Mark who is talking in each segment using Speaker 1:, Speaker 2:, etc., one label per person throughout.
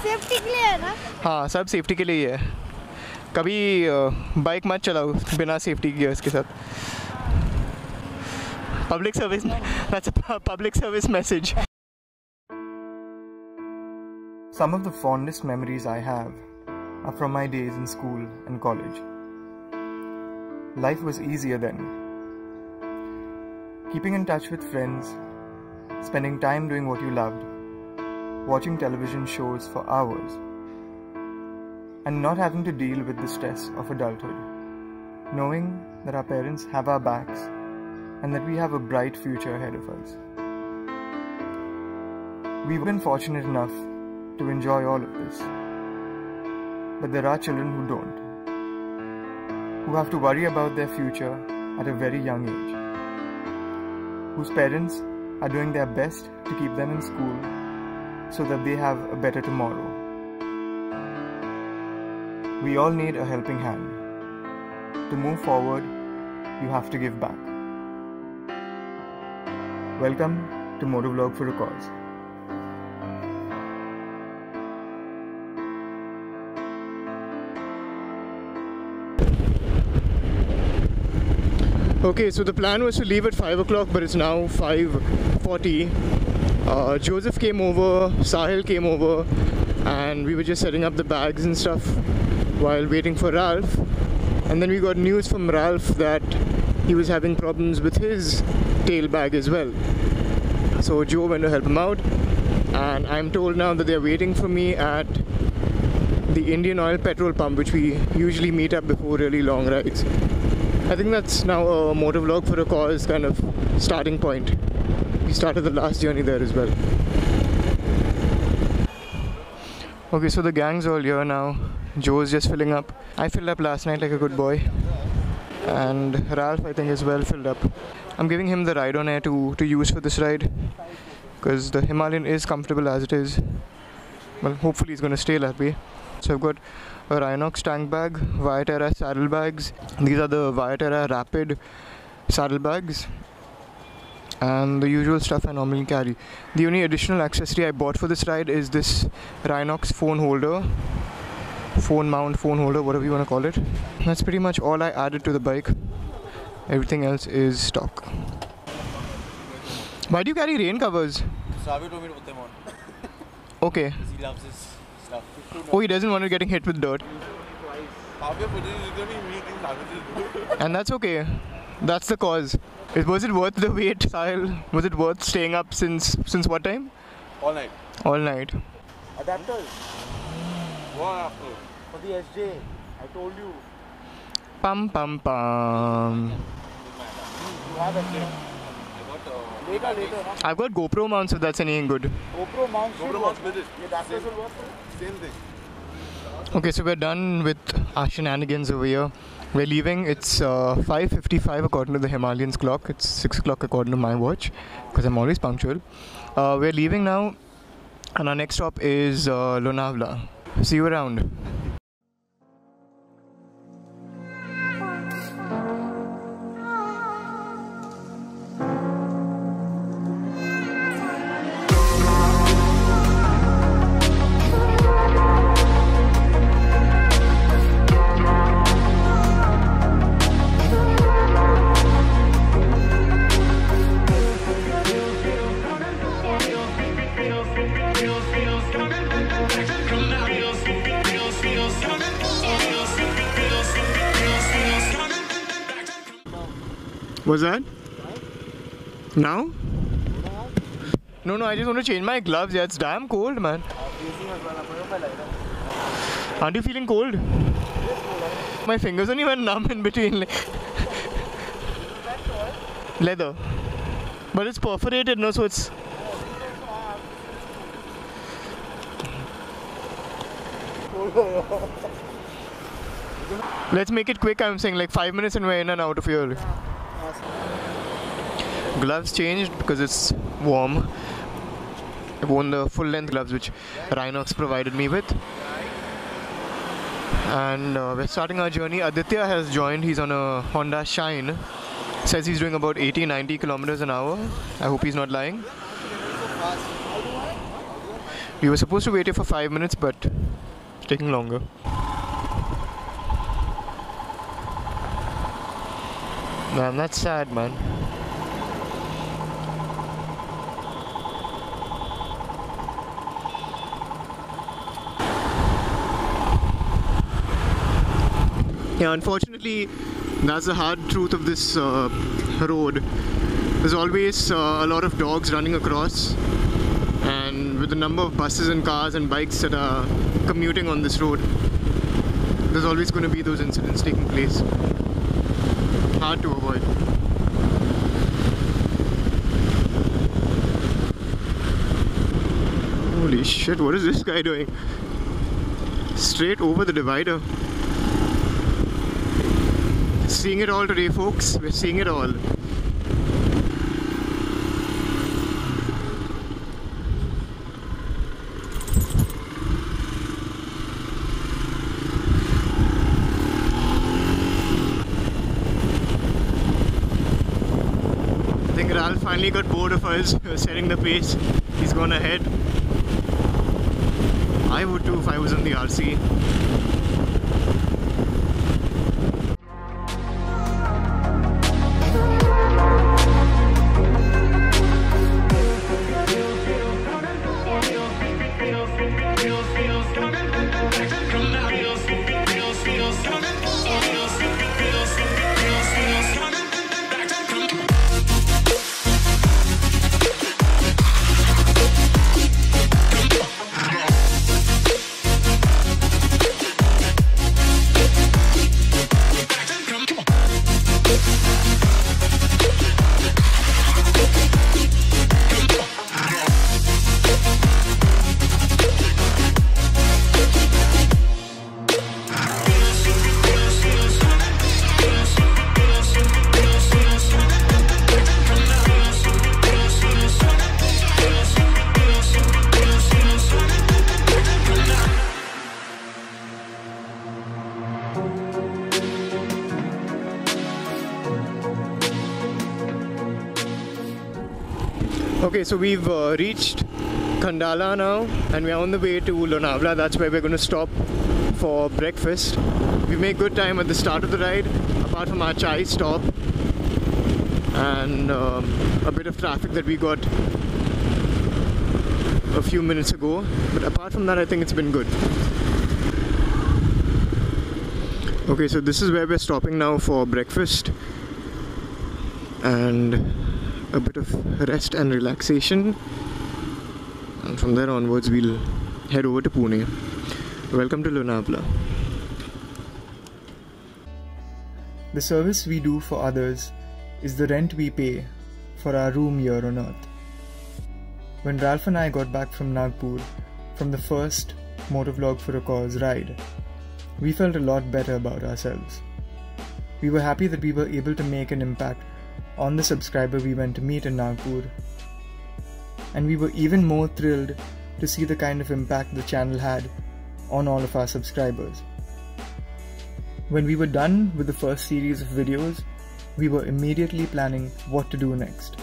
Speaker 1: Safety के लिए है ना?
Speaker 2: हाँ, सब सेफ्टी के लिए ही है। कभी बाइक मत चलाओ बिना सेफ्टी गियर्स के साथ। Public service, that's a public service message. Some of the fondest memories I have are from my days in school and college. Life was easier then. Keeping in touch with friends, spending time doing what you loved, watching television shows for hours, and not having to deal with the stress of adulthood. Knowing that our parents have our backs and that we have a bright future ahead of us. We've been fortunate enough to enjoy all of this. But there are children who don't, who have to worry about their future at a very young age, whose parents are doing their best to keep them in school so that they have a better tomorrow. We all need a helping hand. To move forward, you have to give back. Welcome to Motovlog for a Cause. Okay, so the plan was to leave at 5 o'clock, but it's now 5:40. Joseph came over, Sahil came over, and we were just setting up the bags and stuff while waiting for Ralph. And then we got news from Ralph that he was having problems with his tail bag as well. So Joe went to help him out, and I'm told now that they're waiting for me at the Indian Oil petrol pump, which we usually meet up before really long rides. I think that's now a Motovlog for a Cause kind of starting point. We started the last journey there as well. Okay, so the gang's all here now. Joe's just filling up. I filled up last night like a good boy. And Ralph, I think, is well filled up. I'm giving him the ride on air to use for this ride, because the Himalayan is comfortable as it is. Well, hopefully it's going to stay that way. So I've got a Rhinox tank bag, Viaterra saddle bags. These are the Viaterra Rapid saddle bags, and the usual stuff I normally carry. The only additional accessory I bought for this ride is this Rhinox phone holder, phone mount, phone holder, whatever you want to call it. That's pretty much all I added to the bike. Everything else is stock. Why do you carry rain covers?
Speaker 3: Savi told me to put them on.
Speaker 2: Okay.
Speaker 3: He loves his stuff.
Speaker 2: Oh, he doesn't want to getting hit with dirt. And that's okay. That's the cause. Was it worth the wait, Sahil? Was it worth staying up since what time?
Speaker 3: All night.
Speaker 2: All night.
Speaker 3: Adapters. What after? For the SJ. I told you.
Speaker 2: Pum pum pum.
Speaker 3: You have SJ. Later.
Speaker 2: I've got GoPro mounts if that's any good.
Speaker 3: GoPro mounts with it. Adapters will work. Same thing.
Speaker 2: Okay, so we're done with our shenanigans over here. We're leaving. It's 5:55 according to the Himalayan's clock. It's 6 o'clock according to my watch, because I'm always punctual. We're leaving now, and our next stop is Lonavala. See you around. What's that? Now? No, I just want to change my gloves. Yeah, it's damn cold, man. Aren't you feeling cold? My fingers only went numb in between. Leather. But it's perforated, no, so it's... Let's make it quick. I'm saying like 5 minutes and we're in and out of here. Gloves changed because it's warm. I've worn the full length gloves which Rhinox provided me with. And we're starting our journey. Aditya has joined. He's on a Honda Shine. Says he's doing about 80-90 kilometers an hour. I hope he's not lying. We were supposed to wait here for 5 minutes, but it's taking longer. Man, that's sad, man. Yeah, unfortunately, that's the hard truth of this road. There's always a lot of dogs running across, and with the number of buses and cars and bikes that are commuting on this road, there's always going to be those incidents taking place. Hard to avoid. Holy shit, what is this guy doing? Straight over the divider. Seeing it all today, folks. We're seeing it all. I think Ralph finally got bored of us setting the pace. He's gone ahead. I would too if I was on the RC. Okay, so we've reached Khandala now, and we're on the way to Lonavala. That's where we're going to stop for breakfast. We made good time at the start of the ride, apart from our chai stop and a bit of traffic that we got a few minutes ago. But apart from that, I think it's been good. Okay, so this is where we're stopping now for breakfast and a bit of rest and relaxation, and from there onwards we'll head over to Pune. Welcome to Lonavala. The service we do for others is the rent we pay for our room here on earth. When Ralph and I got back from Nagpur from the first Motovlog for a Cause ride, we felt a lot better about ourselves. We were happy that we were able to make an impact on the subscriber we went to meet in Nagpur, and we were even more thrilled to see the kind of impact the channel had on all of our subscribers. When we were done with the first series of videos, we were immediately planning what to do next.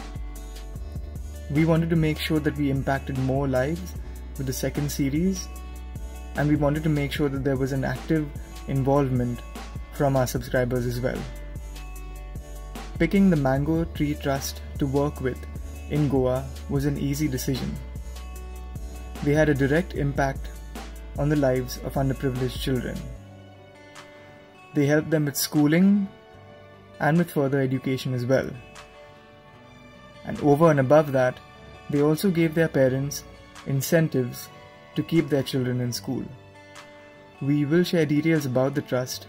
Speaker 2: We wanted to make sure that we impacted more lives with the second series, and we wanted to make sure that there was an active involvement from our subscribers as well. Picking the Mango Tree Trust to work with in Goa was an easy decision. They had a direct impact on the lives of underprivileged children. They helped them with schooling and with further education as well. And over and above that, they also gave their parents incentives to keep their children in school. We will share details about the trust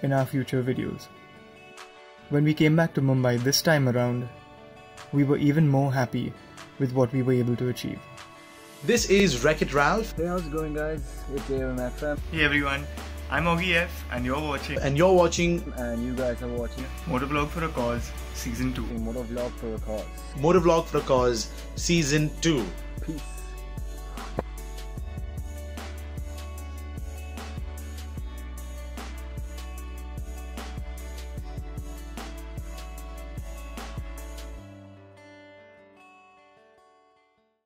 Speaker 2: in our future videos. When we came back to Mumbai this time around, we were even more happy with what we were able to achieve.
Speaker 1: This is Wreck-It Ralph.
Speaker 3: Hey, how's it going, guys? It's AMFM.
Speaker 2: Hey everyone, I'm Augie F and you're watching
Speaker 1: And you're watching
Speaker 3: And you guys are watching
Speaker 2: Motovlog for a Cause Season 2.
Speaker 3: Motovlog for a Cause.
Speaker 1: Motovlog for a Cause Season 2.